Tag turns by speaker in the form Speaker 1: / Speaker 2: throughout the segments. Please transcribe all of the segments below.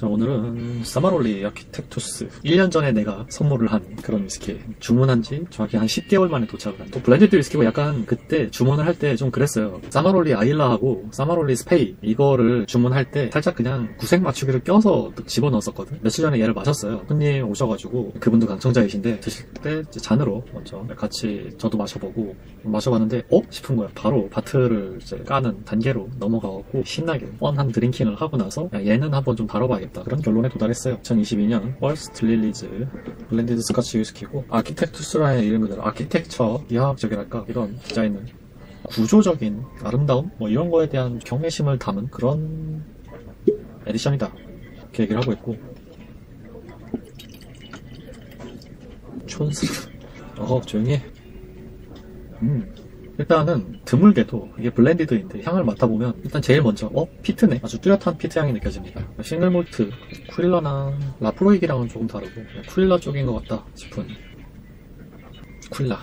Speaker 1: 자, 오늘은 사마롤리 아키텍투스 1년 전에 내가 선물을 한 그런 위스키 주문한 지 정확히 한 10개월 만에 도착을 한 또 블렌디드 위스키고 약간 그때 주문을 할 때 좀 그랬어요. 사마롤리 아일라하고 사마롤리 스페이 이거를 주문할 때 살짝 그냥 구색 맞추기를 껴서 집어넣었었거든. 며칠 전에 얘를 마셨어요. 손님 오셔가지고 그분도 강청자이신데 드실 때 잔으로 먼저 같이 저도 마셔보고 마셔봤는데 싶은 거야. 바로 바트를 이제 까는 단계로 넘어가고 신나게 뻔한 드링킹을 하고 나서 야, 얘는 한번 좀 다뤄봐야겠다 그런 결론에 도달했어요. 2022년 월스트 릴리즈 블렌디드 스카치 위스키고 아키텍투스라는 이름 그대로 아키텍처 비하학적이랄까 이런 디자인을 구조적인 아름다움 뭐 이런 거에 대한 경외심을 담은 그런 에디션이다 이렇게 얘기를 하고 있고 촌스 조용히 해. 일단은 드물게도 이게 블렌디드인데 향을 맡아보면 일단 제일 먼저 피트네. 아주 뚜렷한 피트 향이 느껴집니다. 싱글몰트, 쿠릴라나 라프로이기랑은 조금 다르고 쿠릴라 쪽인 것 같다 싶은 쿠릴라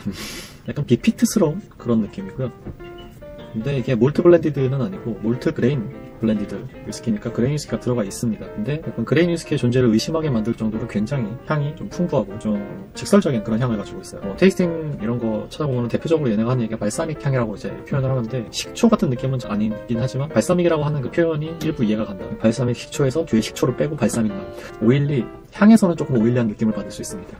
Speaker 1: 약간 비피트스러운 그런 느낌이고요. 근데 이게 몰트 블렌디드는 아니고 몰트 그레인 블렌디드 위스키니까 그레인 위스키가 들어가 있습니다. 근데 약간 그레인 위스키의 존재를 의심하게 만들 정도로 굉장히 향이 좀 풍부하고 좀 직설적인 그런 향을 가지고 있어요. 테이스팅 이런 거 찾아보면 대표적으로 얘네가 하는 얘기가 발사믹 향이라고 이제 표현을 하는데 식초 같은 느낌은 아니긴 하지만 발사믹이라고 하는 그 표현이 일부 이해가 간다. 발사믹 식초에서 뒤에 식초를 빼고 발사믹만. 오일리 향에서는 조금 오일리한 느낌을 받을 수 있습니다.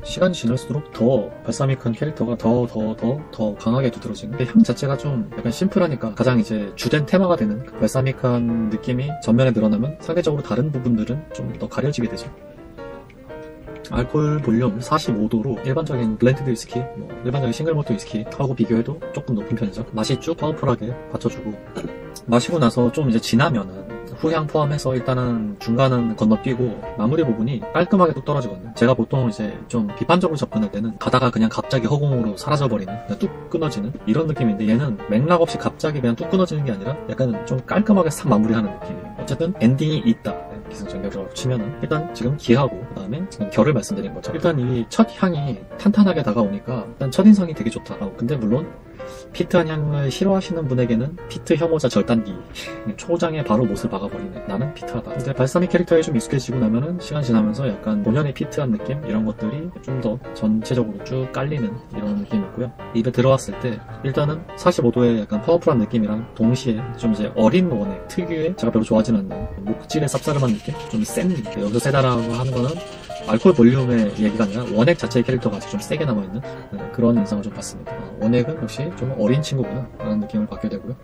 Speaker 1: 시간이 지날수록 더 발사믹한 캐릭터가 더 강하게 두드러지는 향 자체가 좀 약간 심플하니까 가장 이제 주된 테마가 되는 그 발사믹한 느낌이 전면에 늘어나면 상대적으로 다른 부분들은 좀 더 가려지게 되죠. 알코올 볼륨 45도로 일반적인 블렌디드 위스키, 일반적인 싱글몰트 위스키하고 비교해도 조금 높은 편이죠. 맛이 쭉 파워풀하게 받쳐주고 마시고 나서 좀 이제 지나면은 후향 포함해서 일단은 중간은 건너뛰고 마무리 부분이 깔끔하게 뚝 떨어지거든요. 제가 보통 이제 좀 비판적으로 접근할 때는 가다가 그냥 갑자기 허공으로 사라져버리는 그냥 뚝 끊어지는 이런 느낌인데 얘는 맥락 없이 갑자기 그냥 뚝 끊어지는 게 아니라 약간 좀 깔끔하게 싹 마무리하는 느낌이에요. 어쨌든 엔딩이 있다. 기승전결이라고 치면은 일단 지금 기하고 그 다음에 지금 결을 말씀드린 거죠. 일단 이 첫 향이 탄탄하게 다가오니까 일단 첫인상이 되게 좋다. 근데 물론 피트한 향을 싫어하시는 분에게는 피트 혐오자 절단기 초장에 바로 못을 박아버리네. 나는 피트하다. 근데 발사믹 캐릭터에 좀 익숙해지고 나면은 시간 지나면서 약간 본연의 피트한 느낌 이런 것들이 좀 더 전체적으로 쭉 깔리는 이런 느낌이 있고요. 입에 들어왔을 때 일단은 45도의 약간 파워풀한 느낌이랑 동시에 좀 이제 어린 원액 특유의 제가 별로 좋아하진 않는 목질의 쌉싸름한 느낌? 좀 센 느낌. 여기서 세다라고 하는 거는 알코올 볼륨의 얘기가 아니라 원액 자체의 캐릭터가 아직 좀 세게 남아있는 그런 인상을 좀 받습니다. 원액은 역시 좀 어린 친구구나 라는 느낌을 받게 되고요.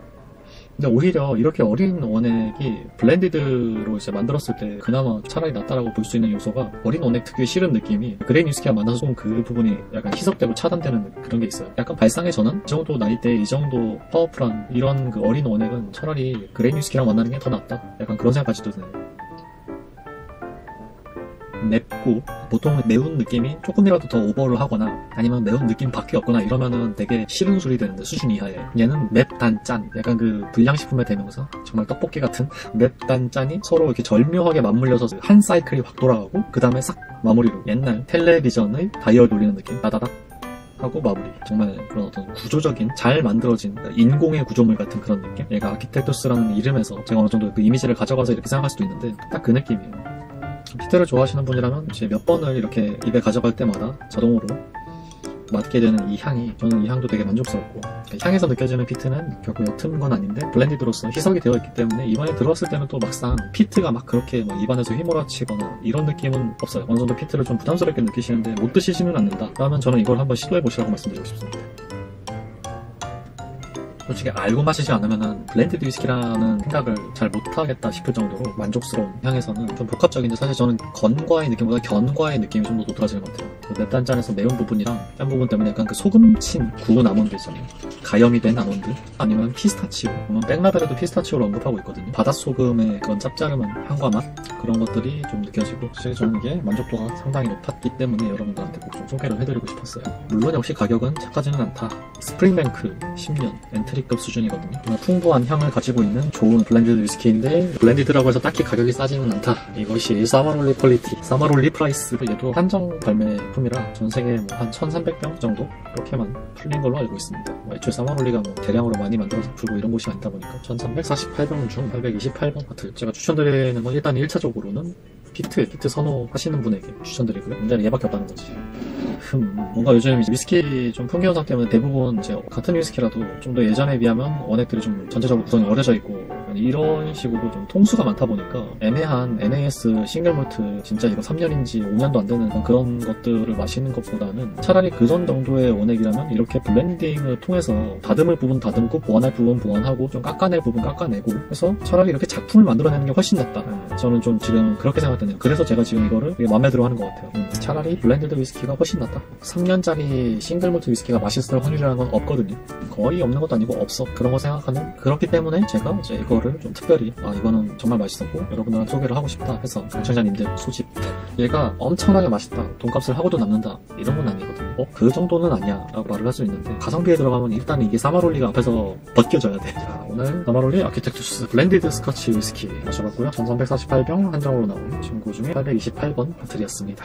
Speaker 1: 근데 오히려 이렇게 어린 원액이 블렌디드로 이제 만들었을 때 그나마 차라리 낫다라고 볼 수 있는 요소가 어린 원액 특유의 싫은 느낌이 그레인 위스키와 만나서 좀 그 부분이 약간 희석되고 차단되는 그런 게 있어요. 약간 발상의 전환? 이 정도 나이대 이 정도 파워풀한 이런 그 어린 원액은 차라리 그레인 위스키랑 만나는 게 더 낫다. 약간 그런 생각까지도 드네요. 맵고 보통 매운 느낌이 조금이라도 더 오버를 하거나 아니면 매운 느낌 밖에 없거나 이러면은 되게 싫은 술이 되는데 수준 이하에 얘는 맵, 단, 짠 약간 그 불량식품의 대명사 정말 떡볶이 같은 맵, 단, 짠이 서로 이렇게 절묘하게 맞물려서 한 사이클이 확 돌아가고 그 다음에 싹 마무리로 옛날 텔레비전의 다이얼 돌리는 느낌 따다닥 하고 마무리. 정말 그런 어떤 구조적인 잘 만들어진 인공의 구조물 같은 그런 느낌. 얘가 아키텍투스라는 이름에서 제가 어느 정도 그 이미지를 가져가서 이렇게 생각할 수도 있는데 딱 그 느낌이에요. 피트를 좋아하시는 분이라면 이제 몇 번을 이렇게 입에 가져갈 때마다 자동으로 맡게 되는 이 향이 저는 이 향도 되게 만족스럽고 향에서 느껴지는 피트는 결코 옅은 건 아닌데 블렌디드로서 희석이 되어 있기 때문에 입안에 들어왔을 때는 또 막상 피트가 막 그렇게 막 입안에서 휘몰아치거나 이런 느낌은 없어요. 어느 정도 피트를 좀 부담스럽게 느끼시는데 못 드시지는 않는다 그러면 저는 이걸 한번 시도해 보시라고 말씀드리고 싶습니다. 솔직히 알고 마시지 않으면은 블렌디드 위스키라는 생각을 잘 못하겠다 싶을 정도로 만족스러운 향에서는 좀 복합적인데 사실 저는 건과의 느낌보다 견과의 느낌이 좀 더 도드라지는 것 같아요. 그 맵단짠에서 매운 부분이랑 짠 부분 때문에 약간 그 소금친 구운 아몬드 있잖아요. 가염이 된 아몬드 아니면 피스타치오. 보면 백라벨에도 피스타치오를 언급하고 있거든요. 바닷소금의 그런 짭짤한 향과 맛 그런 것들이 좀 느껴지고 사실 저는 이게 만족도가 상당히 높았기 때문에 여러분들한테 꼭 좀 소개를 해드리고 싶었어요. 물론 역시 가격은 착하지는 않다. 스프링뱅크 10년 엔트리급 수준이거든요. 정말 풍부한 향을 가지고 있는 좋은 블렌디드 위스키인데 블렌디드라고 해서 딱히 가격이 싸지는 않다. 이것이 사마롤리 퀄리티, 사마롤리 프라이스. 얘도 한정 발매품이라 전 세계에 한 1300병 정도 그렇게만 풀린 걸로 알고 있습니다. 애초에 사마롤리가 대량으로 많이 만들어서 풀고 이런 곳이 아니다 보니까 1348병 중 828병 같은 제가 추천드리는 건 일단 1차적으로는 피트 선호하시는 분에게 추천드리고요. 문제는 얘밖에 없다는 거지. 뭔가 요즘 위스키 좀 풍기 현상 때문에 대부분 이제 같은 위스키라도 좀 더 예전에 비하면 원액들이 좀 전체적으로 구성이 어려져 있고 이런 식으로 좀 통수가 많다 보니까 애매한 NAS 싱글몰트 진짜 이거 3년인지 5년도 안 되는 그런 것들을 마시는 것보다는 차라리 그전 정도의 원액이라면 이렇게 블렌딩을 통해서 다듬을 부분 다듬고 보완할 부분 보완하고 좀 깎아낼 부분 깎아내고 해서 차라리 이렇게 작품을 만들어내는 게 훨씬 낫다. 저는 좀 지금 그렇게 생각되네요. 그래서 제가 지금 이거를 되게 마음에 들어 하는 것 같아요. 차라리 블렌디드 위스키가 훨씬 낫다. 3년짜리 싱글몰트 위스키가 맛있을 확률이라는 건 없거든요. 거의 없는 것도 아니고 없어. 그런 거 생각하는 그렇기 때문에 제가 이제 이거를 좀 특별히 이거는 정말 맛있었고 여러분들한테 소개를 하고 싶다 해서 시청자님들 소집. 얘가 엄청나게 맛있다, 돈값을 하고도 남는다 이런 건 아니거든요. 그 정도는 아니야 라고 말을 할 수 있는데 가성비에 들어가면 일단 이게 사마롤리가 앞에서 벗겨져야 돼. 자, 오늘 사마롤리 아키텍투스 블렌디드 스코치 위스키 마셔봤고요. 1348병 한정으로 나온 친구 중에 828번 바틀이었습니다.